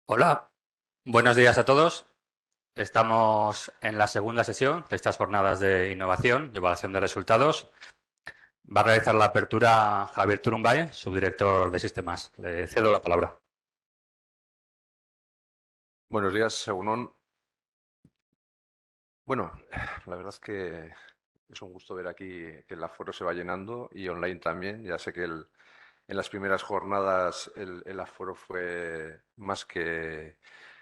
Hola, buenos días a todos. Estamos en la segunda sesión de estas jornadas de innovación y evaluación de resultados. Va a realizar la apertura Javier Turumbay, subdirector de sistemas. Le cedo la palabra. Buenos días, Egunon. Bueno, la verdad es que es un gusto ver aquí que el aforo se va llenando y online también. Ya sé que en las primeras jornadas el aforo fue más que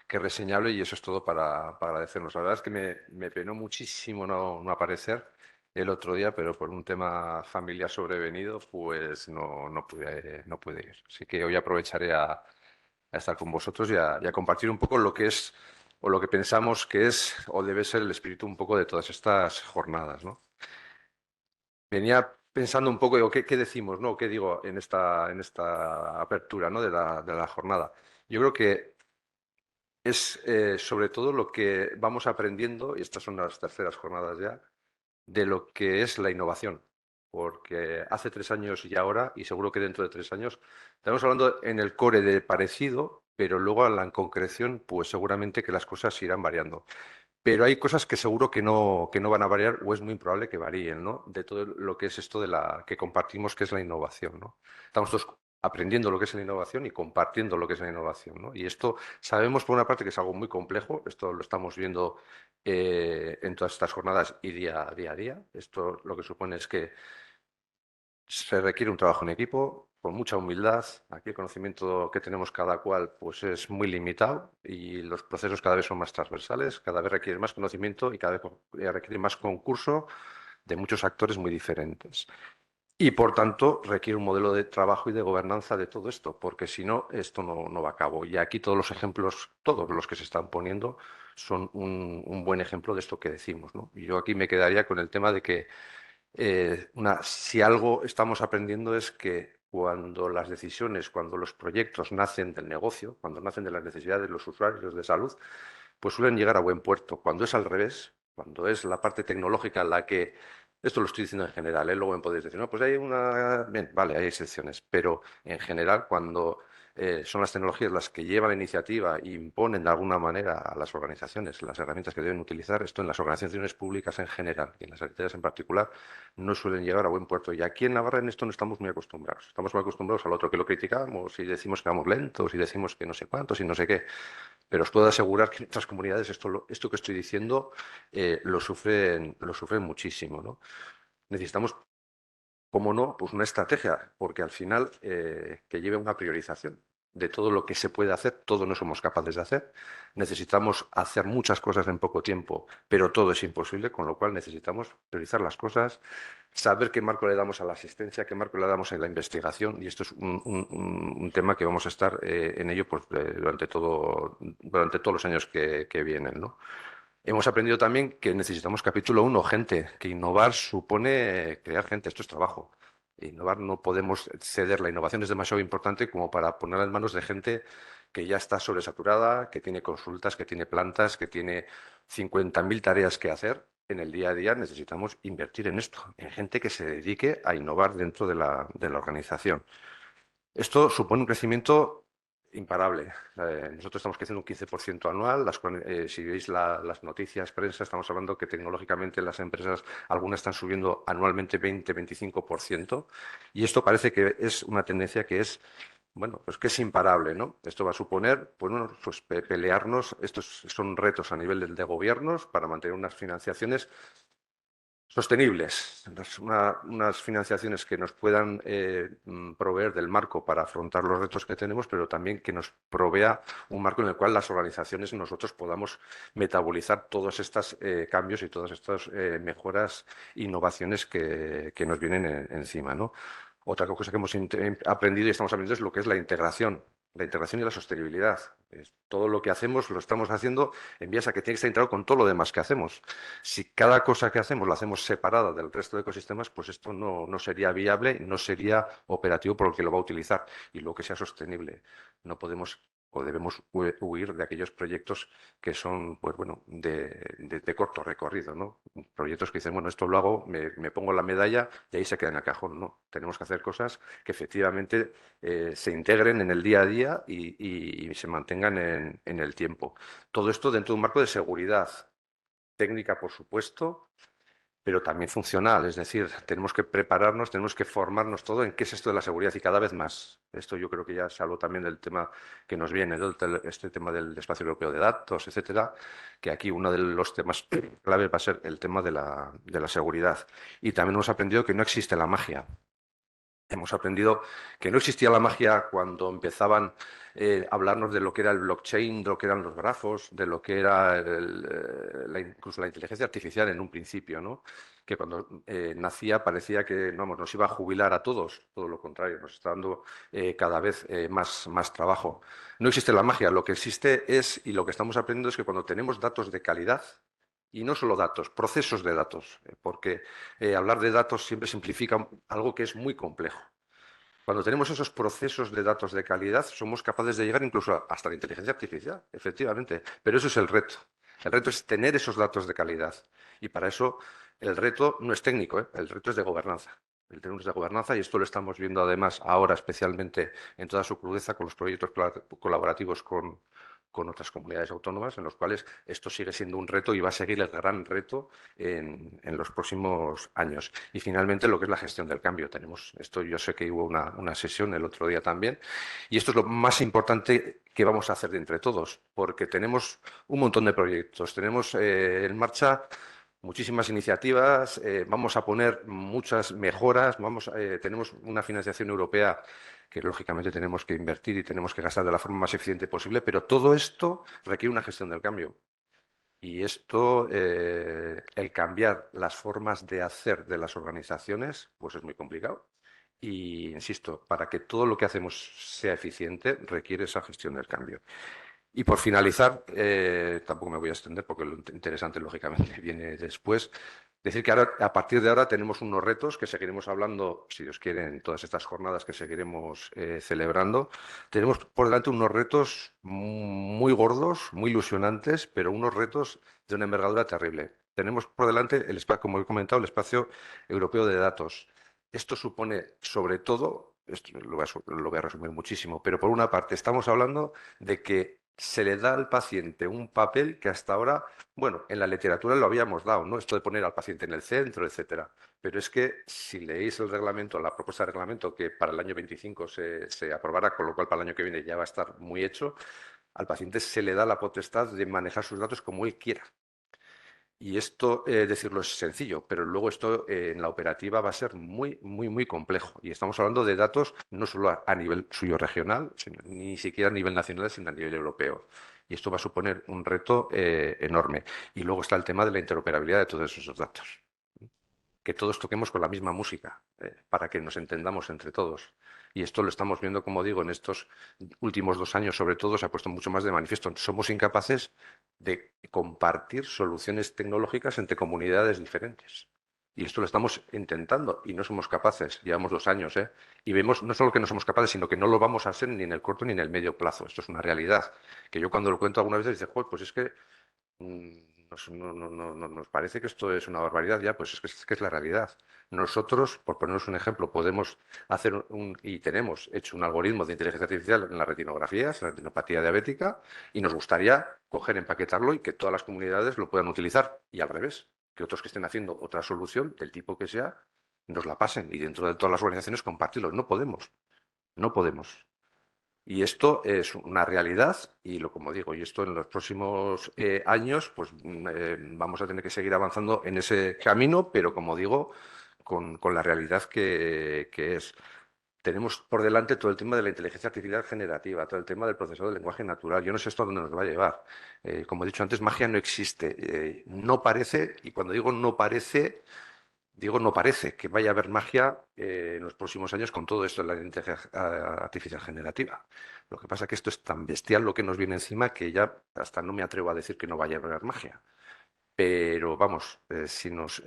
reseñable y eso es todo para agradecernos. La verdad es que me penó muchísimo no aparecer el otro día, pero por un tema familiar sobrevenido, pues no pude ir. Así que hoy aprovecharé a estar con vosotros y a compartir un poco lo que es o lo que pensamos que es o debe ser el espíritu un poco de todas estas jornadas, ¿no? Venía pensando un poco, digo, ¿qué decimos, no? ¿Qué digo en esta apertura, ¿no? de la jornada? Yo creo que es sobre todo lo que vamos aprendiendo, y estas son las terceras jornadas ya, de lo que es la innovación. Porque hace 3 años y ahora, y seguro que dentro de 3 años, estamos hablando en el core de parecido, pero luego a la concreción, pues seguramente que las cosas irán variando. Pero hay cosas que seguro que no van a variar o es muy improbable que varíen, ¿no? De todo lo que es esto de la que compartimos, que es la innovación, ¿no? Estamos todos aprendiendo lo que es la innovación y compartiendo lo que es la innovación, ¿no? Y esto sabemos por una parte que es algo muy complejo, esto lo estamos viendo en todas estas jornadas y día a día. Esto lo que supone es que se requiere un trabajo en equipo, con mucha humildad. Aquí el conocimiento que tenemos cada cual pues es muy limitado y los procesos cada vez son más transversales, cada vez requieren más conocimiento y cada vez requieren más concurso de muchos actores muy diferentes. Y por tanto requiere un modelo de trabajo y de gobernanza de todo esto, porque si no, esto no va a cabo. Y aquí todos los ejemplos, todos los que se están poniendo, son un buen ejemplo de esto que decimos, ¿no? Y yo aquí me quedaría con el tema de que si algo estamos aprendiendo es que cuando las decisiones, cuando los proyectos nacen del negocio, cuando nacen de las necesidades de los usuarios de salud, pues suelen llegar a buen puerto. Cuando es al revés, cuando es la parte tecnológica la que, esto lo estoy diciendo en general, luego me podéis decir, no, pues hay una, bien, vale, hay excepciones, pero en general cuando son las tecnologías las que llevan la iniciativa e imponen de alguna manera a las organizaciones las herramientas que deben utilizar, esto en las organizaciones públicas en general y en las sanitarias en particular, no suelen llegar a buen puerto. Y aquí en Navarra en esto no estamos muy acostumbrados. Estamos muy acostumbrados al otro que lo criticamos y decimos que vamos lentos y decimos que no sé cuántos y no sé qué. Pero os puedo asegurar que en otras comunidades esto que estoy diciendo lo sufren muchísimo, ¿no? Necesitamos, como no, pues una estrategia, porque al final que lleve una priorización de todo lo que se puede hacer, todo no somos capaces de hacer. Necesitamos hacer muchas cosas en poco tiempo, pero todo es imposible, con lo cual necesitamos priorizar las cosas, saber qué marco le damos a la asistencia, qué marco le damos a la investigación, y esto es un tema que vamos a estar en ello pues, durante todos los años que vienen, ¿no? Hemos aprendido también que necesitamos capítulo uno, gente, que innovar supone crear gente, esto es trabajo. Innovar no podemos ceder, la innovación es demasiado importante como para ponerla en manos de gente que ya está sobresaturada, que tiene consultas, que tiene plantas, que tiene 50.000 tareas que hacer. En el día a día necesitamos invertir en esto, en gente que se dedique a innovar dentro de la organización. Esto supone un crecimiento imparable. Nosotros estamos creciendo un 15% anual. Si veis las noticias, prensa, estamos hablando que tecnológicamente las empresas, algunas están subiendo anualmente 20-25%. Y esto parece que es una tendencia que es, bueno, pues que es imparable, ¿no? Esto va a suponer, pues, bueno, pues pelearnos. Estos son retos a nivel de gobiernos para mantener unas financiaciones sostenibles, unas financiaciones que nos puedan proveer del marco para afrontar los retos que tenemos, pero también que nos provea un marco en el cual las organizaciones y nosotros podamos metabolizar todos estos cambios y todas estas mejoras, innovaciones que nos vienen encima, ¿no? Otra cosa que hemos aprendido y estamos aprendiendo es lo que es la integración y la sostenibilidad. Todo lo que hacemos lo estamos haciendo en vías a que tiene que estar integrado con todo lo demás que hacemos. Si cada cosa que hacemos la hacemos separada del resto de ecosistemas, pues esto no sería viable, no sería operativo por el que lo va a utilizar y lo que sea sostenible. No podemos o debemos huir de aquellos proyectos que son, pues bueno, de corto recorrido, ¿no? Proyectos que dicen, bueno, esto lo hago, me pongo la medalla y ahí se queda en el cajón. No, tenemos que hacer cosas que efectivamente se integren en el día a día y se mantengan en el tiempo. Todo esto dentro de un marco de seguridad técnica, por supuesto, pero también funcional. Es decir, tenemos que prepararnos, tenemos que formarnos todo en qué es esto de la seguridad y cada vez más. Esto yo creo que ya se habló también del tema que nos viene, ¿no? Este tema del espacio europeo de datos, etcétera, que aquí uno de los temas clave va a ser el tema de la seguridad. Y también hemos aprendido que no existe la magia. Hemos aprendido que no existía la magia cuando empezaban a hablarnos de lo que era el blockchain, de lo que eran los grafos, de lo que era incluso la inteligencia artificial en un principio, ¿no? Que cuando nacía parecía que vamos, nos iba a jubilar a todos, todo lo contrario, nos está dando cada vez más trabajo. No existe la magia, lo que existe es, y lo que estamos aprendiendo es que cuando tenemos datos de calidad, y no solo datos, procesos de datos, porque hablar de datos siempre simplifica algo que es muy complejo. Cuando tenemos esos procesos de datos de calidad, somos capaces de llegar incluso hasta la inteligencia artificial, efectivamente. Pero eso es el reto. El reto es tener esos datos de calidad. Y para eso el reto no es técnico, ¿eh? El reto es de gobernanza. El reto es de gobernanza y esto lo estamos viendo además ahora especialmente en toda su crudeza con los proyectos colaborativos con otras comunidades autónomas, en los cuales esto sigue siendo un reto y va a seguir el gran reto en los próximos años. Y finalmente lo que es la gestión del cambio. Tenemos esto, yo sé que hubo una sesión el otro día también, y esto es lo más importante que vamos a hacer de entre todos, porque tenemos un montón de proyectos, tenemos en marcha muchísimas iniciativas, vamos a poner muchas mejoras, tenemos una financiación europea que lógicamente tenemos que invertir y tenemos que gastar de la forma más eficiente posible, pero todo esto requiere una gestión del cambio. Y esto, el cambiar las formas de hacer de las organizaciones, pues es muy complicado. Y insisto, para que todo lo que hacemos sea eficiente, requiere esa gestión del cambio. Y por finalizar, tampoco me voy a extender porque lo interesante, lógicamente, viene después. Decir que ahora, a partir de ahora tenemos unos retos que seguiremos hablando, si Dios quiere, en todas estas jornadas que seguiremos celebrando. Tenemos por delante unos retos muy gordos, muy ilusionantes, pero unos retos de una envergadura terrible. Tenemos por delante, como he comentado, el espacio europeo de datos. Esto supone, sobre todo, esto lo voy a resumir muchísimo, pero por una parte estamos hablando de que se le da al paciente un papel que hasta ahora, bueno, en la literatura lo habíamos dado, ¿no? Esto de poner al paciente en el centro, etcétera. Pero es que si leéis el reglamento, la propuesta de reglamento que para el año 25 se aprobará, con lo cual para el año que viene ya va a estar muy hecho, al paciente se le da la potestad de manejar sus datos como él quiera. Y esto, decirlo es sencillo, pero luego esto en la operativa va a ser muy complejo. Y estamos hablando de datos no solo a nivel suyo regional, ni siquiera a nivel nacional, sino a nivel europeo. Y esto va a suponer un reto enorme. Y luego está el tema de la interoperabilidad de todos esos datos. Que todos toquemos con la misma música, para que nos entendamos entre todos. Y esto lo estamos viendo, como digo, en estos últimos 2 años, sobre todo, se ha puesto mucho más de manifiesto. Somos incapaces de compartir soluciones tecnológicas entre comunidades diferentes. Y esto lo estamos intentando y no somos capaces. Llevamos 2 años, ¿eh? Y vemos no solo que no somos capaces, sino que no lo vamos a hacer ni en el corto ni en el medio plazo. Esto es una realidad. Que yo cuando lo cuento algunas veces dice, "Joder, pues es que nos parece que esto es una barbaridad ya, pues es que es la realidad. Nosotros, por ponernos un ejemplo, podemos hacer y tenemos hecho un algoritmo de inteligencia artificial en las retinografías, en la retinopatía diabética, y nos gustaría coger, empaquetarlo y que todas las comunidades lo puedan utilizar. Y al revés, que otros que estén haciendo otra solución, del tipo que sea, nos la pasen y dentro de todas las organizaciones compartirlo. No podemos, no podemos. Y esto es una realidad y como digo, y esto en los próximos años, pues vamos a tener que seguir avanzando en ese camino, pero como digo, con la realidad que es. Tenemos por delante todo el tema de la inteligencia artificial generativa, todo el tema del procesador de lenguaje natural. Yo no sé esto a dónde nos va a llevar. Como he dicho antes, magia no existe. No parece, y cuando digo no parece, digo, no parece que vaya a haber magia en los próximos años con todo esto de la inteligencia artificial generativa. Lo que pasa es que esto es tan bestial lo que nos viene encima que ya hasta no me atrevo a decir que no vaya a haber magia. Pero vamos, si nos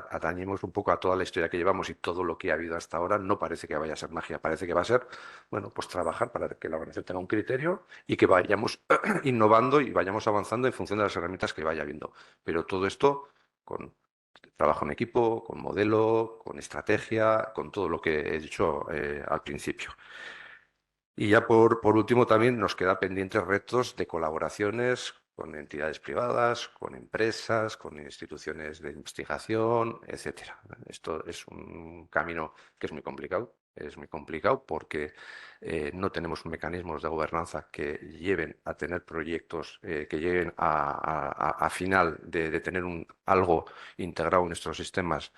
atañemos un poco a toda la historia que llevamos y todo lo que ha habido hasta ahora, no parece que vaya a ser magia, parece que va a ser, bueno, pues trabajar para que la organización tenga un criterio y que vayamos innovando y vayamos avanzando en función de las herramientas que vaya viendo. Pero todo esto con trabajo en equipo, con modelo, con estrategia, con todo lo que he dicho al principio. Y ya por último también nos queda pendientes retos de colaboraciones con entidades privadas, con empresas, con instituciones de investigación, etcétera. Esto es un camino que es muy complicado porque no tenemos mecanismos de gobernanza que lleven a tener proyectos que lleguen a final de tener algo integrado en nuestros sistemas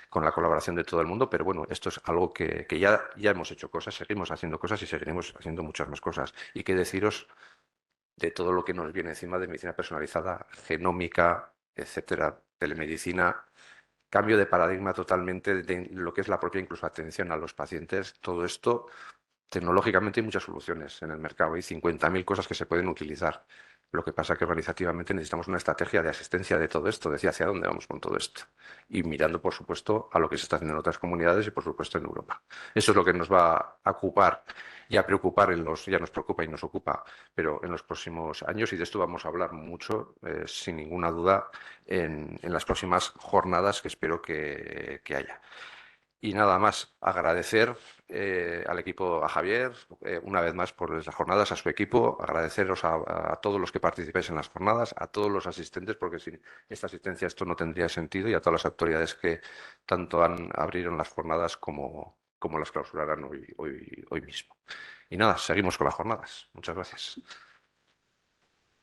con la colaboración de todo el mundo, pero bueno, esto es algo que ya hemos hecho cosas, seguimos haciendo cosas y seguiremos haciendo muchas más cosas. Y qué deciros de todo lo que nos viene encima de medicina personalizada, genómica, etcétera, telemedicina, cambio de paradigma totalmente de lo que es la propia incluso atención a los pacientes, todo esto. Tecnológicamente hay muchas soluciones en el mercado, hay 50.000 cosas que se pueden utilizar. Lo que pasa es que organizativamente necesitamos una estrategia de asistencia de todo esto, decir hacia dónde vamos con todo esto. Y mirando, por supuesto, a lo que se está haciendo en otras comunidades y, por supuesto, en Europa. Eso es lo que nos va a ocupar y a preocupar ya nos preocupa y nos ocupa, pero en los próximos años, y de esto vamos a hablar mucho, sin ninguna duda, en las próximas jornadas que espero que haya. Y nada más, agradecer al equipo, a Javier, una vez más por las jornadas, a su equipo, agradeceros a todos los que participáis en las jornadas, a todos los asistentes, porque sin esta asistencia esto no tendría sentido, y a todas las autoridades que tanto abrieron las jornadas como las clausurarán hoy mismo. Y nada, seguimos con las jornadas. Muchas gracias.